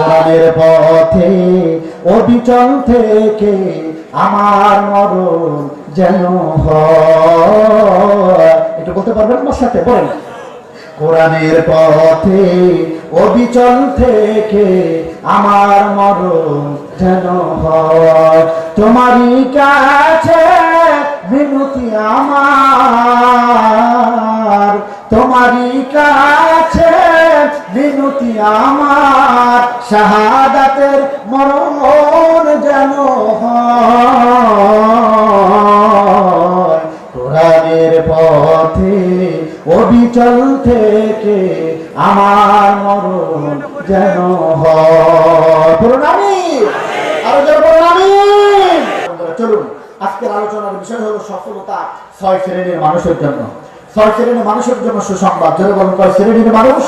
কোরআনের পথে অবিচল থেকে আমার মরণ যেন হয়। একটু বলতে পারবেন আমার সাথে? বলেন, কোরআনের পথে অবিচল থেকে আমার মরণ যেন হয়। তোমারই কাছে বিনতি আমার, তোমারই কাছে বিনতি আমার, শাহাদাতের মরণ যেন হয়। কোরআনের পথে অবিচল থেকে আমার মরণ যেন হয়। বলুন আমিন। আরো জোরে বলুন আমিন। চলুন, আজকের আলোচনার বিষয় হলো সফলতা 6 শ্রেণীর মানুষের জন্য। 6 শ্রেণীর মানুষের জন্য সুসংবাদ। জোরে বলুন, কয় শ্রেণীর মানুষ?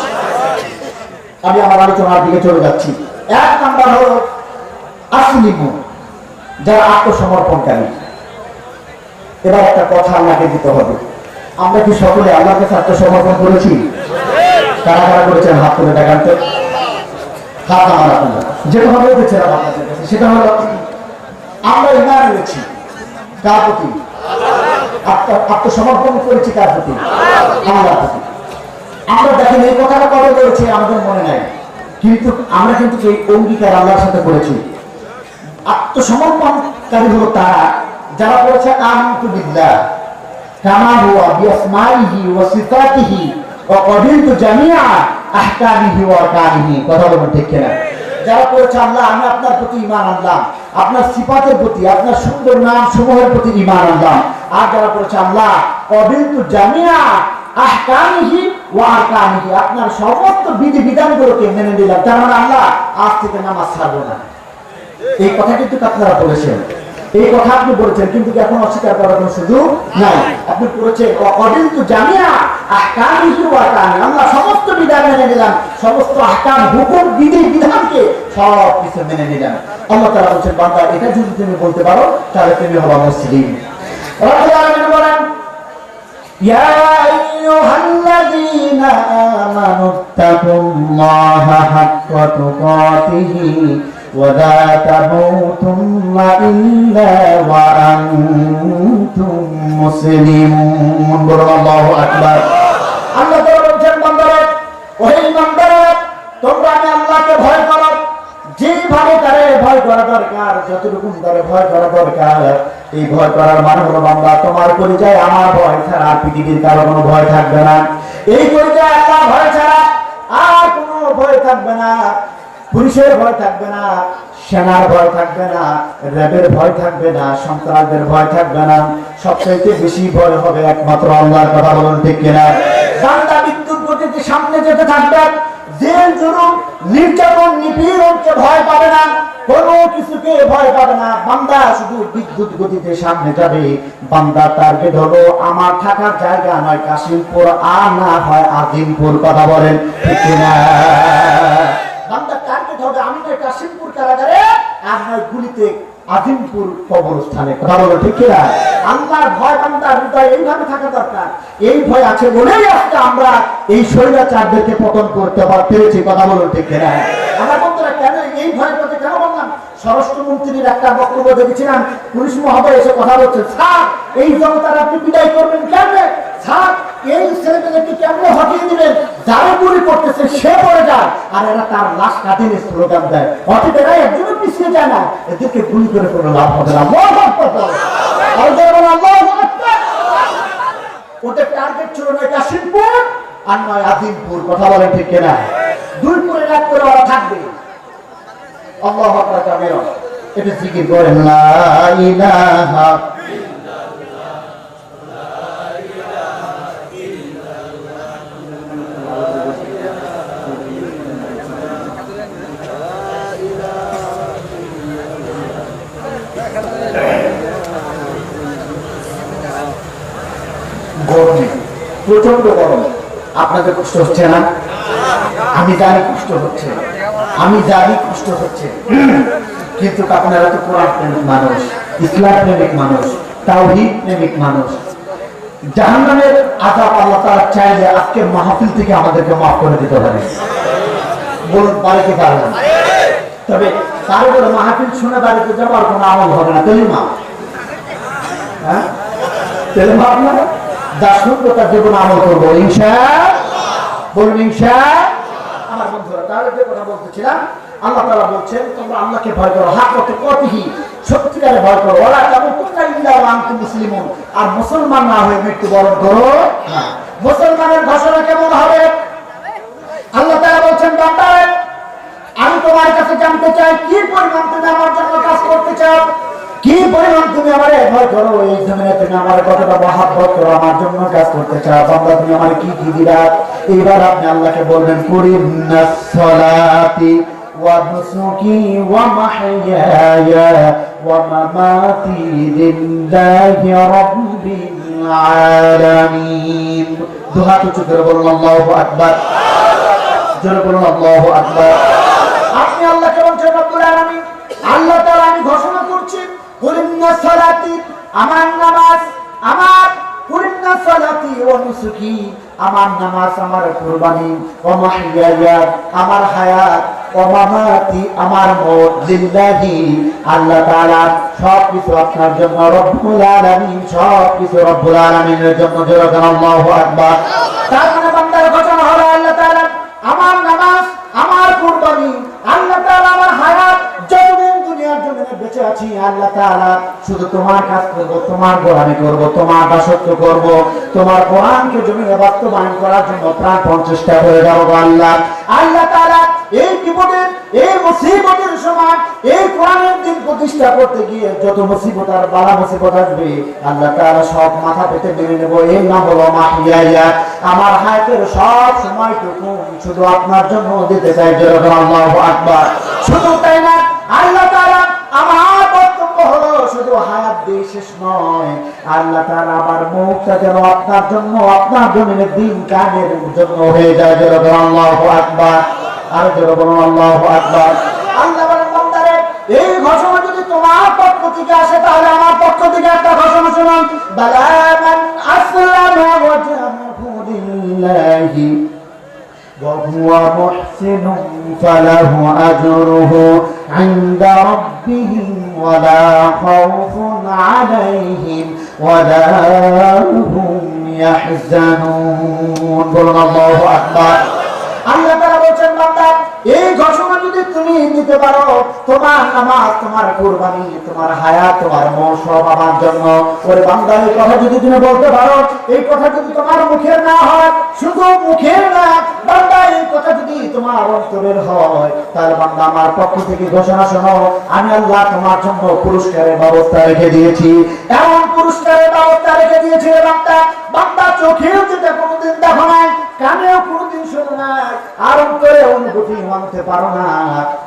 আমি আমার আলোচনার দিকে চলে যাচ্ছি। 1 নাম্বার হলো আসলিমু, যারা আত্মসমর্পণকারী। এবার একটা কথা আল্লাহকে দিতে হবে। আমরা কি সকলে আল্লাহকে আত্মসমর্পণ করেছি? কারা কারা করেছেন হাত তুলে দেখান তো। হাত আমার আপনারা যেটা ভাবে উঠেছিলাম আপনাদের কাছে, সেটা হলো আমরা ঈমান এনেছি কার প্রতি? আত্মসমর্পণ করেছি কার প্রতি? আল্লাহর প্রতি। আমরা দেখেন এই কথাটা কবে বলেছি আমাদের মনে নাই, কিন্তু আমরা কিন্তু এই অঙ্গীকার আল্লাহর সাথে করেছি। আত্মসমর্পণকারী হলো তারা যারা বলেছে আমানতু বিল্লাহ কামা হুয়া বিআসমাইহি ওয়া সিফাতিহি ওয়া ক্বাবিলতু জামিআ আহকামিহি ওয়া আরকানিহি। কথা বলুন ঠিক কিনা? যারা বলেছে আল্লাহ আমি আপনার প্রতি ঈমান আনলাম, আপনার সিফাতের প্রতি, আপনার সুন্দর নাম সমূহের প্রতি ঈমান আনলাম। আর যারা বলেছে আল্লাহ ক্বাবিলতু জামিআ আহকামিহি ওয়া আরকানিহি, আপনার সমস্ত বিধি বিধানগুলোকে মেনে নিলাম, তার মানে আল্লাহ আজ থেকে নামাজ ছাড়বো না। এই কথা কিন্তু আপনারা বলেছেন, এই কথা আপনি বলেছেন, কিন্তু এখন অস্বীকার করার কোনো সুযোগ নাই। আপনি বলেছেন ক্বাবিলতু জামিআ আহকামিহি ওয়া আরকানিহি, আমরা সমস্ত বিধান মেনে নিলাম, সমস্ত আহকাম হুকুম বিধি বিধানকে সব কিছু মেনে নিলাম। আল্লাহ তাআলা বলেন বান্দা এটা যদি তুমি বলতে পারো তাহলে তুমি হবা মুসলিম। রব্বুল আলামিন বলেন ইয়া আইয়ুহাল্লাযীনা আমানুত্তাকুল্লাহা হাক্কা তুকাতিহি ওয়া লা তামুতুন্না ইল্লা ওয়া আনতুম মুসলিমুন। বলুন আল্লাহু আকবার। আল্লাহ তাআলা বলেন বান্দারা, ওহে ইমানদাররা, তোমরা আমি আল্লাহকে ভয় করো যেভাবে তারে ভয় করা দরকার, যতটুকু তারে ভয় করা দরকার। এই ভয় করার মানে হলো বান্দা তোমার পরিচয় আমার ভয় ছাড়া আর পৃথিবীর কারো কোনো ভয় থাকবে না। এই পরিচয় আল্লাহ ভয় ছাড়া আর কোনো ভয় থাকবে না। পুলিশের ভয় থাকবে না, সেনার ভয় থাকবে না, র্যাবের ভয় থাকবে না, সন্ত্রাসদের ভয় থাকবে না। সবচেয়ে বেশি ভয় হবে একমাত্র আল্লাহর। কথা বলুন ঠিক কিনা? বান্দা বিদ্যুৎ গতিতে সামনে যেতে থাকবে, জেল জুলুম নির্যাতন নিপীড়নকে ভয় পাবে না, কোনো কিছুকে ভয় পাবে না। বান্দা শুধু বিদ্যুৎ গতিতে সামনে যাবে। বান্দার টার্গেট হলো আমার থাকার জায়গা নয় কাশিমপুর, আর না হয় আজিমপুর। কথা বলেন ঠিক কিনা? বান্দার টার্গেট হবে আমি নয় কাশিমপুর কারাগারে, আর নয় গুলিতে আজিমপুর কবরস্থানে। কথা বলো ঠিক কিনা? আল্লাহর ভয় বান্দার হৃদয়ে এইভাবে থাকা দরকার। এই ভয় আছে বলেই আজকে আমরা এই স্বৈরাচারদেরকে পতন করতে পেরেছি। কথা বলো ঠিক কিনা? আমরা বন্ধুরা কেন এই ভয়ের কথা কেন বললাম? স্বরাষ্ট্রমন্ত্রীর একটা বক্তব্য দেখেছিলাম, পুলিশ মহোদয় এসে কথা বলছে, স্যার এই জনতার আপনি বিদায় করবেন কেমনে? স্যার এই ছেলেমেয়েদেরকে কেমনে হটিয়ে দিবেন? যারা গুলি করতেছে সে পড়ে যায় আর এরা তার লাশ কাঁদিয়ে স্লোগান দেয়, হঠাৎ এরা একজনও পিছিয়ে যায় না, এদেরকে গুলি করে কোনো লাভ হবে না। ওদের টার্গেট ছিল নয় কাশিমপুর আর নয় আজিমপুর। কথা বলে ঠিক কিনা? 2 করে 1 করে ওরা থাকবে। আল্লাহু আকবার কাবীরা। এটা জিকির করেন লা ইলাহা গরমে প্রচন্ড গরম। আপনাদের কষ্ট হচ্ছে না? আমি জানি কষ্ট হচ্ছে, আমি জানি কষ্ট হচ্ছে, কিন্তু আপনারা তো কোরআন প্রেমিক মানুষ, ইসলাম প্রেমিক মানুষ, তাওহীদ প্রেমিক মানুষ। জাহান্নামের আযাব আল্লাহ তাআলা চাইলে আজকের মাহফিল থেকে আমাদেরকে মাফ করে দিতে পারে। বলুন পারে কি পারে না? তবে তারপরে মাহফিল শুনে বাড়িতে যাবার কোনো আমল হবে না। তেলিমা, হ্যাঁ তেলিমা আপনার দাসত্বতার যে কোনো আমল করবো ইনশাআল্লাহ, বলুন ইনশাআল্লাহ। আমার বন্ধুরা, তাহলে যে কথা বলতেছিলাম, আল্লাহ তাআলা বলছেন তোমরা আল্লাহকে ভয় করো, হাক্কাতে কতিহি, সত্যিকারে ভয় করো, ওয়ালা তামুতুন্না ইল্লা ওয়া আনতুম মুসলিমুন, আর মুসলমান না হয়ে মৃত্যুবরণ করো না। মুসলমানের ঘোষণা কেমন হবে? আল্লাহ তাআলা বলছেন বান্দা, আমি তোমার কাছে জানতে চাই কি পরিমাণ তুমি আমার জন্য কাজ করতে চাও, কি পরিমাণ তুমি আমারে ভয় করো, এই জমিনে তুমি আমার কতটা মহব্বত করো, আমার জন্য কাজ করতে চাও। বান্দা তুমি আমার কি কি দিবা? এবার আপনি আল্লাহকে বলবেন কুরিনাস সালাতি ওয়া নুসুকি ওয়া মাহইয়ায়া ওয়া মামাতি লিল্লাহি রাব্বিল আলামিন। দুহাত উঁচু করে বলুন আল্লাহু আকবার, জোরে বলুন আল্লাহু আকবার। আপনি আল্লাহকে বলছেন রব্বুল আলামিন, আল্লাহ তাআলা আমি ঘোষণা করছি কুরিনাস সালাতি, আমার নামাজ, আমার কুরিনাস সালাতি ওয়া নুসুকি, আমার নামাজ, আমার কুরবানি, ওয়া মাহইয়ায়া, আমার হায়াত, ওয়া মামাতি, আমার মওত, লিল্লাহি, আল্লাহ তাআলা, সবকিছু আপনার জন্য, রব্বুল আলামিন, সবকিছু রব্বুল আলামিনের জন্য। জোরে বলুন আল্লাহু আকবার। তার মানে বান্দার ঘোষণা হলো আল্লাহ তাআলা আমার নামাজ, আমার কুরবানি, আল্লাহ তাআলা আমার হায়াত, যতদিন দুনিয়ার জমিনে বেঁচে আছি আল্লাহ তাআলা শুধু তোমার কাজ করব, তোমার গোলামি করব, তোমার দাসত্ব করব, তোমার কোরআনকে জমিনে বাস্তবায়ন করার জন্য প্রাণপণ চেষ্টা করে যাব আল্লাহ। আল্লাহ তাআলা এই বিপদের, এই মুসিবতের সময়, এই কোরআনের দিন প্রতিষ্ঠা করতে গিয়ে যত মুসিবত আর বালা মুসিবত আসবে আল্লাহ তাআলা সব মাথা পেতে মেনে নেব। এই নাম হলো মাহিয়া, আমার হায়াতের সব সময়টুকু শুধু আপনার জন্য দিতে চাই। যেরকম আল্লাহু আকবার। শুধু তাই না, আল্লাহ তাআলা আমার বক্তব্য হলো শুধু হায়াত দিয়ে শেষ নয়, আল্লাহ তাআলা আমার মুখটা যেন আপনার জন্য, আপনার জমিনের দিন কায়েমের জন্য হয়ে যায়। যেরকম আল্লাহু আকবার। আর যেরকম আল্লাহু আকবার। আল্লাহ বলেন বান্দারে, এই ঘোষণা যদি তোমার পক্ষ থেকে আসে তাহলে আমার পক্ষ থেকে একটা ঘোষণা শুনুন, বালা মান আসলামা ওয়াজহাহু লিল্লাহি ওয়া হুয়া মুহসিনুন ফালাহু আজরুহু ইনদা রাব্বিহিম ওয়া লা খাউফুন আলাইহিম ওয়া লা হুম ইয়াহজানুন। বলুন আল্লাহু আকবার। আল্লাহ তাআলা বলেন বান্দা, এই ঘোষণা যদি তুমি নিতে পারো, তোমার নামাজ, তোমার কুরবানি, তোমার হায়াত, তোমার মওত সব আমার জন্য। ওরে বান্দা, এই কথা যদি তুমি বলতে পারো, এই কথা যদি তোমার মুখের না হয়, শুধু মুখের না, বান্দা এই কথা যদি তোমার অন্তরের হয়, তাহলে বান্দা আমার পক্ষ থেকে ঘোষণা শোনো, আমি আল্লাহ তোমার জন্য পুরস্কারের ব্যবস্থা রেখে দিয়েছি। এমন পুরস্কারের ব্যবস্থা রেখে দিয়েছি রে বান্দা, বান্দা চোখেও যেটা কোনোদিন দেখো নাই, কানেও কোনোদিন শোনো নাই, আর অন্তরে অনুভূতি মানতে পারো না,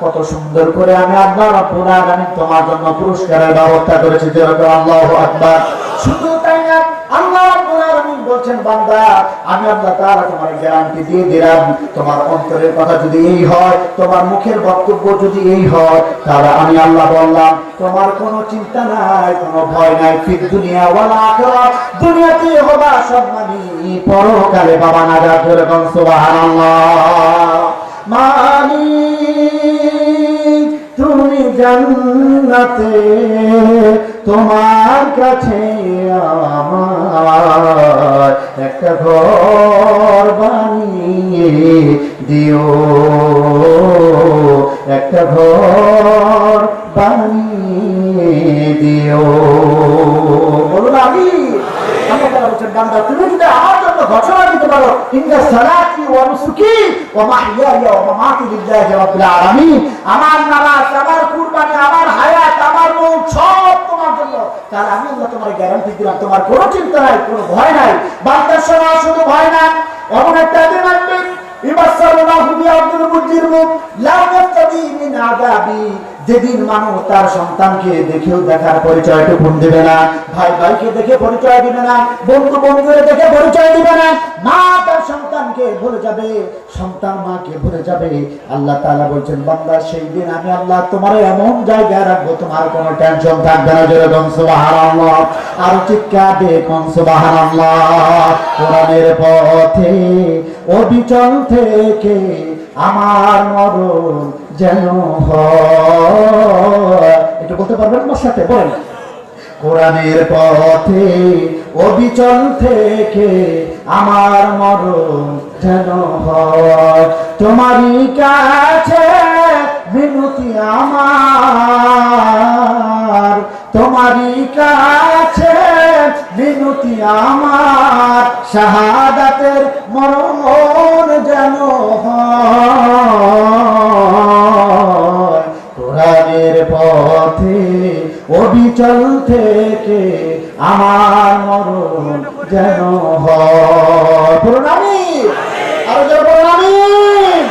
কত সুন্দর করে আমি আল্লাহ রাব্বুল আলামিন তোমার জন্য পুরস্কারের ব্যবস্থা করেছি। যেরকম আল্লাহু আকবার। শুধু তাই না, আল্লাহ রাব্বুল আলামিন বলছেন বান্দা, আমি আল্লাহ তাআলা তোমার গ্যারান্টি দিয়ে দিলাম, তোমার অন্তরের কথা যদি এই হয়, তোমার মুখের বক্তব্য যদি এই হয়, তাহলে আমি আল্লাহ বললাম তোমার কোনো চিন্তা নাই, কোনো ভয় নাই, ফিদ দুনিয়া ওয়াল আখিরাত, দুনিয়াতে হবা সম্মানী, পরকালে বাবা নাজাত। যেরকম সুবহানাল্লাহ। মালিক তুমি জান্নাতে, তোমার কাছে আমার একটা ঘর বানিয়ে দিও, একটা ঘর বানিয়ে দিও। বলুন আমি। বান্দা তুমি যদি আমার জন্য ঘোষণা দিতে পারো, ইন্না সালাতি ওয়া নুসুকি ওয়া মাহইয়ায়া ওয়া মামাতি লিল্লাহি রাব্বিল আলামিন, আমার নামাজ, আমার কুরবানি, আমার হায়াত, আমার মওত সব তোমার জন্য, তাহলে আমি আল্লাহ তোমার গ্যারান্টি দিলাম তোমার কোনো চিন্তা নাই, কোনো ভয় নাই। বান্দার শোনা শুধু ভয় না, এমন একটা দিন আসবে ইবাসাল্লাহু বিআব্দুল মুজরিম লা ইয়াফতাদি মিন আযাবি, যেদিন মানুষ তার সন্তানকে দেখেও দেখার পরিচয়টুকু দেবে না, ভাই ভাইকে দেখে পরিচয় দিবে না, বন্ধু বন্ধুকে দেখে পরিচয় দিবে না, মা তার সন্তানকে ভুলে যাবে, সন্তান মাকে ভুলে যাবে। আল্লাহ তাআলা বলছেন বান্দা, সেই দিন আমি আল্লাহ তোমার এমন জায়গায় রাখবো তোমার কোনো টেনশন থাকবে না। যেরকম সুবহানাল্লাহ। আর চিৎকার দিয়ে কোন সুবহানাল্লাহ। কোরআনের পথে অবিচল থেকে আমার মরণ যেন হয়। একটু বলতে পারবেন আমার সাথে? বলেন। কোরআনের পথে অবিচল থেকে আমার মরণ যেন হয়। তোমারই কাছে বিনতি আমার, তোমারই কাছে বিনতি আমার, শাহাদাতের মরণ যেন হয়। কোরআনের পথে অবিচল থেকে আমার মরণ যেন হয়। বলুন আমিন। আরো জোরে বলুন আমিন।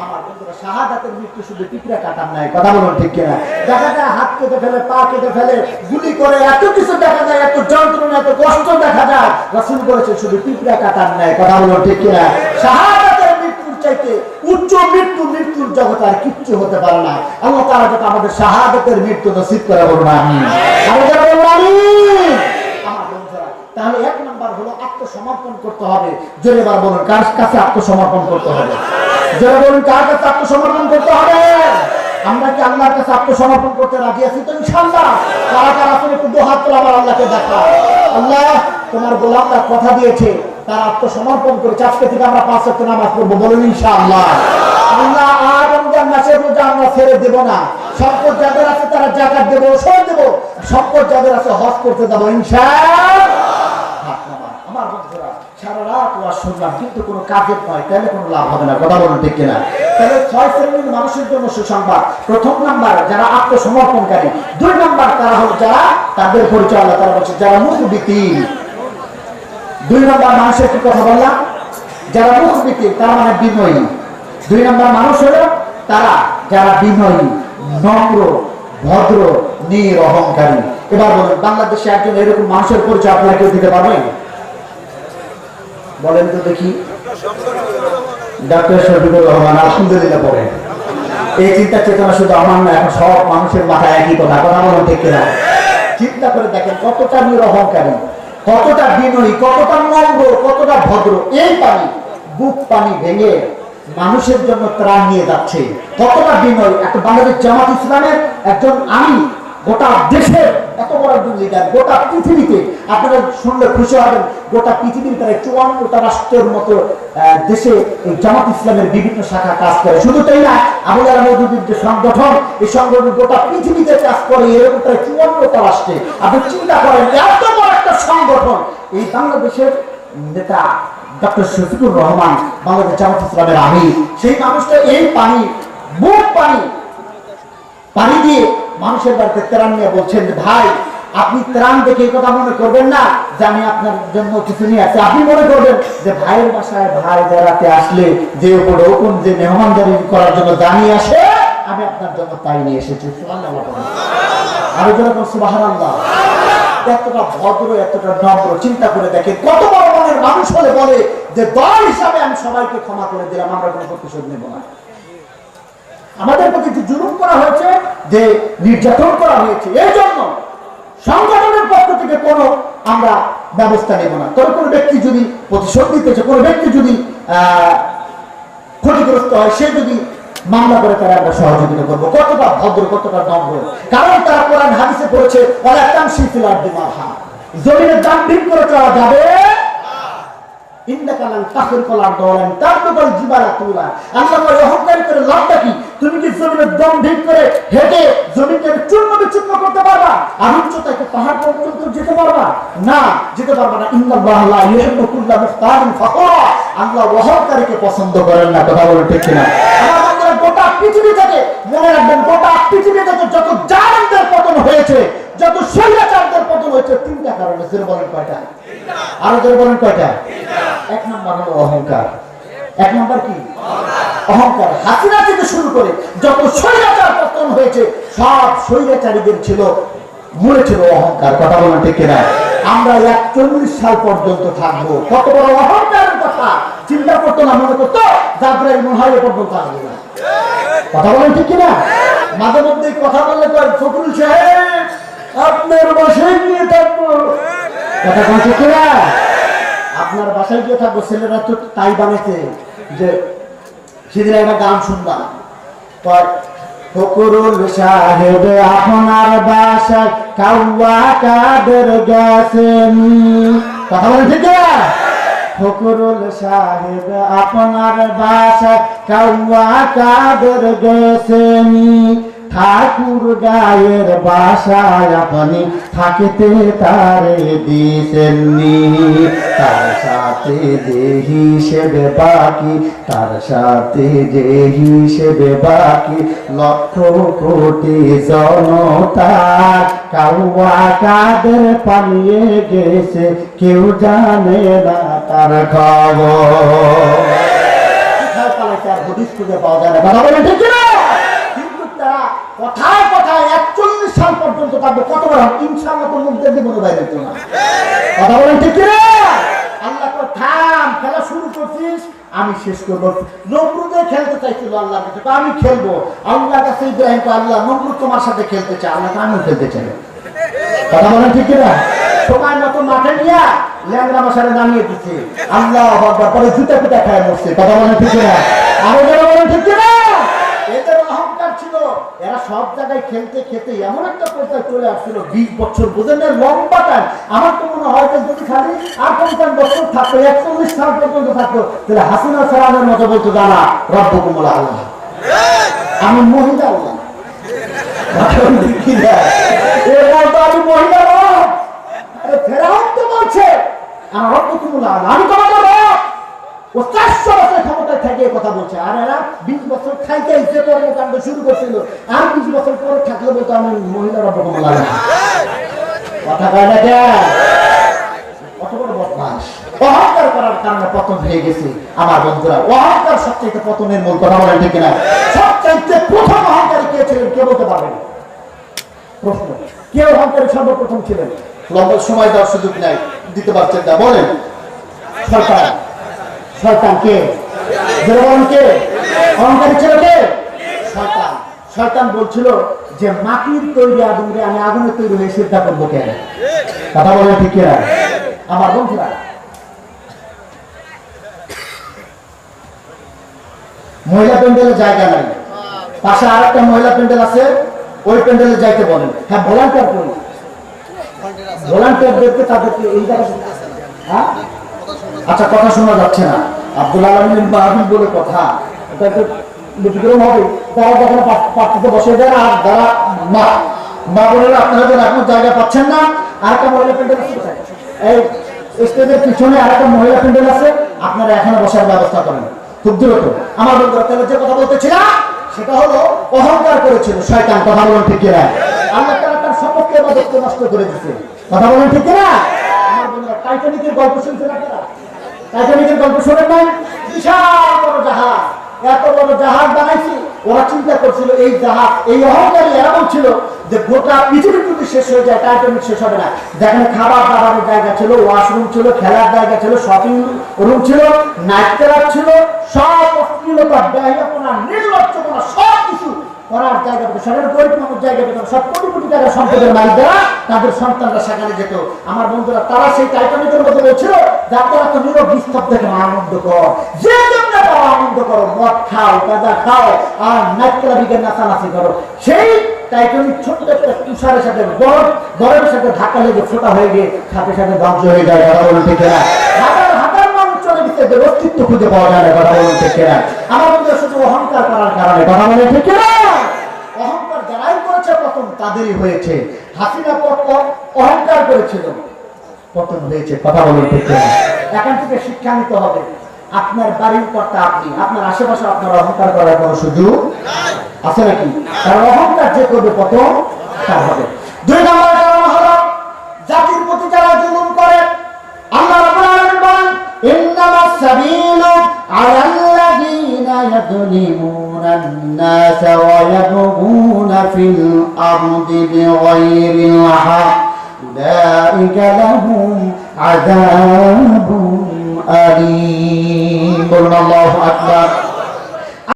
আমার বন্ধুরা, শাহাদাতের মৃত্যু শুধু পিঁপড়া কাটার নাই, কথা বলুন ঠিক কিনা? দেখা যায় হাত কেটে ফেলে, পা কেটে ফেলে, গুলি করে, এত কিছু দেখা যায়, এত যন্ত্রণা, এত কষ্ট দেখা যায়। রাসূল বলেছে শুধু পিঁপড়া কাটার নাই, কথা বলুন ঠিক কিনা? শাহাদাতের মৃত্যুর চাইতে উচ্চ মৃত্যু মৃত্যুর জগতে আর কিচ্ছু হতে পারে না। আল্লাহ তাআলা যাতে আমাদের শাহাদাতের মৃত্যু নসিব করে, বলুন আমিন। আরো যারা বলুন আমিন। আমার বন্ধুরা, তাহলে এক নাম্বার হলো আত্মসমর্পণ করতে হবে। জোরে এবার বলুন, কার কাছে আত্মসমর্পণ করতে হবে? জোরে বলুন, কার কাছে আত্মসমর্পণ করতে হবে? আমরা কি আল্লাহর কাছে আত্মসমর্পণ করতে রাজি আছি তো? ইনশাআল্লাহ। কারা কারা আছেন একটু দুই হাত তুলে আমার আল্লাহকে দেখাও। আল্লাহ, তোমার গোলামরা কথা দিয়েছে, তারা আত্মসমর্পণ করেছে, আজকে থেকে আমরা 5 ওয়াক্ত নামাজ পড়বো, বলুন ইনশাআল্লাহ। আল্লাহ, আর রমজান মাসের রোজা আমরা ছেড়ে দেব না। সম্পদ যাদের আছে তারা যাকাত দেব, ওসব দেব। সম্পদ যাদের আছে হজ করতে দেব ইনশাআল্লাহ। আমার বন্ধুরা, সারা রাত ওয়াজ শুনলাম কিন্তু কোনো কাজের নয়, তাহলে কোনো লাভ হবে না, কথা বলুন ঠিক কিনা? তাহলে 6 শ্রেণীর মানুষের জন্য সুসংবাদ। প্রথম নাম্বার যারা আত্মসমর্পণকারী। 2 নাম্বার তারা হল যারা, তাদের পরিচয় আল্লাহ তাআলা বলছে যারা মুখবিতি। 2 নাম্বার মানুষের কি কথা বললাম? যারা মুখবিতি, তারা মানে বিনয়ী। 2 নাম্বার মানুষ হলো তারা যারা বিনয়ী, নম্র, ভদ্র, নিরহংকারী। এবার বলুন, বাংলাদেশে একজন এরকম মানুষের পরিচয় আপনারা কেউ দিতে পারবেন? বলেন তো দেখি। ডক্টর শফিকুর রহমান, আলহামদুলিল্লাহ পড়েন। এই চিন্তা চেতনা শুধু আমার না, এখন সব মানুষের মাথায় একই কথা, কথা বলুন ঠিক কিনা? চিন্তা করে দেখেন কতটা নিরহংকারী, কতটা বিনয়ী, কতটা নম্র, কতটা ভদ্র। এই পানি, বুক পানি ভেঙে মানুষের জন্য ত্রাণ নিয়ে যাচ্ছে। কতটা বিনয়। একটা বাংলাদেশ জামাত ইসলামের একজন আমি, গোটা দেশের এত বড় একজন লিডার, গোটা পৃথিবীতে আপনারা শুনলে খুশি হবেন, গোটা পৃথিবীর প্রায় 54টা রাষ্ট্রের মতো দেশে এই জামাত ইসলামের বিভিন্ন শাখা কাজ করে। শুধু তাই না, আবুল আল মওদুদির যে সংগঠন, এই সংগঠন গোটা পৃথিবীতে কাজ করে, এরকম প্রায় 54টা রাষ্ট্রে। আপনি চিন্তা করেন, এত বড় একটা সংগঠন। এই বাংলাদেশের নেতা ডক্টর শফিকুর রহমান, বাংলাদেশ জামাত ইসলামের আমির, সেই মানুষটা এই পানি, বুক পানি পানি দিয়ে মানুষের বাড়িতে ত্রাণ নিয়ে বলছেন যে ভাই, আপনি ত্রাণ দেখে এই কথা মনে করবেন না যে আমি আপনার জন্য কিছু নিয়ে আসছি। আপনি মনে করবেন যে ভাইয়ের বাসায় ভাই বেড়াতে আসলে যে উপরে ওপন যে মেহমানদারি করার জন্য জানিয়ে আসে, আমি আপনার জন্য তাই নিয়ে এসেছি। সুবহানাল্লাহ। আরো যেরকম সুবহানাল্লাহ। এতটা ভদ্র, এতটা নম্র। চিন্তা করে দেখেন কত বড় মনের মানুষ হলে বলে যে দল হিসাবে আমি সবাইকে ক্ষমা করে দিলাম, আমরা কোনো প্রতিশোধ নেব না। আমাদের প্রতি যে জুলুম করা হয়েছে, যে নির্যাতন করা হয়েছে, এই জন্য সংগঠনের পক্ষ থেকে কোনো আমরা ব্যবস্থা নেব না। তবে কোনো ব্যক্তি যদি প্রতিশোধ দিতেছে, কোনো ব্যক্তি যদি ক্ষতিগ্রস্ত হয়, সে যদি মামলা করে, তারা আমরা সহযোগিতা করবো। কতটা ভদ্র, কতটা নম্র। কারণ তারা কোরআন হাদিসে পড়েছে, ওয়ালা তামশি ফিল আরদি মারহা, জমিনে দাম্ভিক করে চলা যাবে। অহংকারী করে লাভটা কি? তুমি কি জমিনে দম ঢিক করে হেঁটে জমিকে চূর্ণ বিচূর্ণ করতে পারবা? আর উচ্চতাকে পাহাড় পর্যন্ত যেতে পারবা না, যেতে পারবা না। ইন্নাল্লাহা লা ইউহিব্বু কুল্লা মুখতালিন ফাখুরা, আল্লাহ অহংকারীকে পছন্দ করেন না, কথা বলেন ঠিক কিনা? আমার গোটা পৃথিবী থেকে মনে রাখবেন, গোটা পৃথিবী থেকে যত জালেমদের পতন হয়েছে, যত স্বৈরাচারদের পতন হয়েছে, 3টা কারণে। জোরে বলেন কয়টা? আরো জোরে বলেন কয়টা? 1 নাম্বার হলো অহংকার। 1 নাম্বার কি? অহংকার। হাসিনা থেকে শুরু করে যত স্বৈরাচার পতন হয়েছে, সব স্বৈরাচারীদের ছিল, মূলে ছিল অহংকার, কথা বলেন ঠিক কিনা? আমরা 41 সাল পর্যন্ত থাকবো। কত বড় অহংকারের কথা চিন্তা করতো না, মনে করতো যাত্রায় মহায় পর্যন্ত আসবে না, কথা বলেন ঠিক কিনা? মাঝে মধ্যে কথা বললে ফখরুল সাহেব আপনার বাসায় গিয়ে থাকবো, কথা বলেন ঠিক কিনা? আপনার বাসায় গিয়ে থাকবো। ছেলেরা তো তাই বানাইছে যে সেদিন একটা গান শুনলাম, ফকরুল সাহেব আপনার বাসায় কাউয়া কাদের গেছেন। কথা বলেন ঠিক না? ফকরুল সাহেব আপনার বাসায় কাউয়া কাদের গেছেন। ঠাকুর গায়ের বাসায় আপনি থাকিতে তারে দিছেননি। তার সাথে যে হিসেবে বাকি, তার সাথে যে হিসেবে বাকি লক্ষ কোটি জনতার কাউয়া কাদের পালিয়ে গেছে, কেউ জানে না তার খবর। হদিস খুঁজে পাওয়া যায় না। কথা বলেন ঠিক না? কথায় কথায় 41 সাল পর্যন্ত থাকবে। কত বড় ইনশাআল্লাহ তো মুখ দেখে মনে বাইরে না। কথা বলেন ঠিক না? আল্লাহ তো থাম, খেলা শুরু করছিস, আমি শেষ করবো। নমরুদে খেলতে চাইছিল আল্লাহর কাছে, আমি খেলবো। আল্লাহর কাছে ইব্রাহিম তো আল্লাহ নমরুদ তোমার সাথে খেলতে চায়, আল্লাহ আমিও খেলতে চাই। কথা বলেন ঠিক না? সময় মতো মাঠে নিয়ে ল্যাংরা মশারে নামিয়ে দিচ্ছে, আল্লাহ আকবার, পরে জুতা পিটা খায় বসছে। কথা বলেন ঠিক না? আরো যারা বলেন ঠিক না? এদের অহংকার ছিল, এরা সব জায়গায় খেলতে খেতে এমন একটা পর্যায়ে চলে আসছিল। 20 বছর বোঝেন না, লম্বা টাইম। আমার তো মনে হয় যদি খালি আর 50 বছর থাকতো, 41 সাল পর্যন্ত থাকতো, তাহলে হাসিনা সালামের মতো বলতো জানা রব্বকুমুল আল্লাহ, আমি মহিলা আল্লাহ। আমি মহিলা রব, ফেরাউন তো বলছে আমার রব্বকুমুল আল্লাহ, আমি তোমাকে রব। ও 400 বছর ক্ষমতায় থেকে কথা বলছে, আর এরা 20 বছর খাইতে যে কর্মকাণ্ড শুরু করছিল, আর 20 বছর পরে থাকলে বলতো আমি মহিলা রব্বকুমুল আল্লাহ। কথা কয় না কে? কত বড় বদমাশ! অহংকার করার কারণে পতন হয়ে গেছে আমার বন্ধুরা। অহংকার সবচেয়ে পতনের মূল। কথা বলেন ঠিক না? সবচেয়ে প্রথম অহংকারী কে ছিলেন, কে বলতে পারবেন? প্রশ্ন, কে অহংকারী সর্বপ্রথম ছিলেন? লম্বা সময় দেওয়ার সুযোগ নাই, দিতে পারছেন না, বলেন। শয়তান। শয়তান কে? বলেন কে অহংকারী ছিল? কে? শয়তান। শয়তান বলছিল যে মাটির তৈরি আগুনে আমি আগুনের তৈরি হয়ে সিদ্ধা করবো কেন? কথা বলেন ঠিক না? আমার বন্ধুরা, মহিলা প্যান্ডেলের জায়গা নাই, পাশে আর একটা মহিলা প্যান্ডেল আছে, ওই প্যান্ডেলে যাইতে বলেন। হ্যাঁ, ভলান্টিয়ার করি, ভলান্টিয়ারদেরকে তাদেরকে এই জায়গায়। হ্যাঁ, আচ্ছা, কথা শোনা যাচ্ছে না। আব্দুল আলমিন মাহবুব বলে কথা, এটা একটু ব্যতিক্রম হবে। তারা যখন পার্টিতে বসে যায়, আর যারা মা বোনেরা আপনারা যখন এখন জায়গা পাচ্ছেন না, আর একটা মহিলা প্যান্ডেল আছে, এই স্টেজের পিছনে আর একটা মহিলা প্যান্ডেল আছে, আপনারা এখানে বসার ব্যবস্থা করেন। খুব দ্রুত। আমার বন্ধুরা, তাহলে যে কথা বলতেছিলাম সেটা হলো অহংকার করেছিল শয়তান। কথা বলেন ঠিক না? আল্লাহ তাআলা তার সম্পর্কে ইবাদতকে নষ্ট করে দিয়েছে। কথা বলেন ঠিক না? আমার বন্ধুরা, টাইটানিকের গল্প শুনছেন আপনারা? টাইটানিকের গল্প শোনেন নাই? বিশাল বড় জাহাজ, এত বড় জাহাজ বানাইছি। ওরা চিন্তা করছিল এই জাহাজ, এই অহংকারী এরা বলছিল যে গোটা পৃথিবী যদি শেষ হয়ে যায় টাইটানিক শেষ হবে না। যেখানে খাবার দাবারের জায়গা ছিল, ওয়াশরুম ছিল, খেলার জায়গা ছিল, শপিং রুম ছিল, নাইট ক্লাব ছিল, সব অশ্লীলতা, ব্যয়পনা, নির্লজ্জপনা সব কিছু করার জায়গা পেত। সেখানে গরিব মানুষ জায়গা পেত, সব কোটি কোটি টাকা সম্পদের মালিকরা তাদের সন্তানরা সেখানে যেত। আমার বন্ধুরা, তারা সেই টাইটানিকের মধ্যে বলছিল যে আপনারা তো নীরব নিস্তব্ধ থেকে আনন্দ কর, যে জন্য তারা আনন্দ করো, মদ খাও, গাঁজা খাও, আর নাইট ক্লাবিকে নাচানাচি করো। সেই টাইটানিক ছোট্ট একটা তুষারের সাথে বরফের সাথে ধাক্কা লেগে ফোটা হয়ে গিয়ে সাথে সাথে ধ্বংস হয়ে যায়। কথা বলতে ঠিক না? হাজার মানুষ চলে গেছে, অস্তিত্ব খুঁজে পাওয়া যায় না। কথা বলতে ঠিক না? আমার বন্ধুরা, শুধু অহংকার করার কারণে। কথা বলে ঠিক না? অহংকার যারাই করেছে পতন তাদেরই হয়েছে। হাসিনা অহংকার করেছিল, পতন হয়েছে। কথা বলুন ঠিক না? এখান থেকে শিক্ষা নিতে হবে। আপনার বাড়ির কর্তা আপনি, আপনার আশেপাশে আপনার অহংকার করার কোনো সুযোগ আছে নাকি? কারণ অহংকার যে করবে পতন তার হবে। 2 নম্বর কারণ হলো জাতির প্রতি যারা জুলুম করে। আল্লাহ রাব্বুল আলামিন বলেন, ইন্নামাস সাবিলু আলাল্লাযীনা ইয়াযলিমুনা আন-নাস ওয়া ইয়াবগুনা ফিল আরদি বিগাইরিল হক উলাইকা লাহুম আযাবুন আলীম। বলুন আল্লাহু আকবার।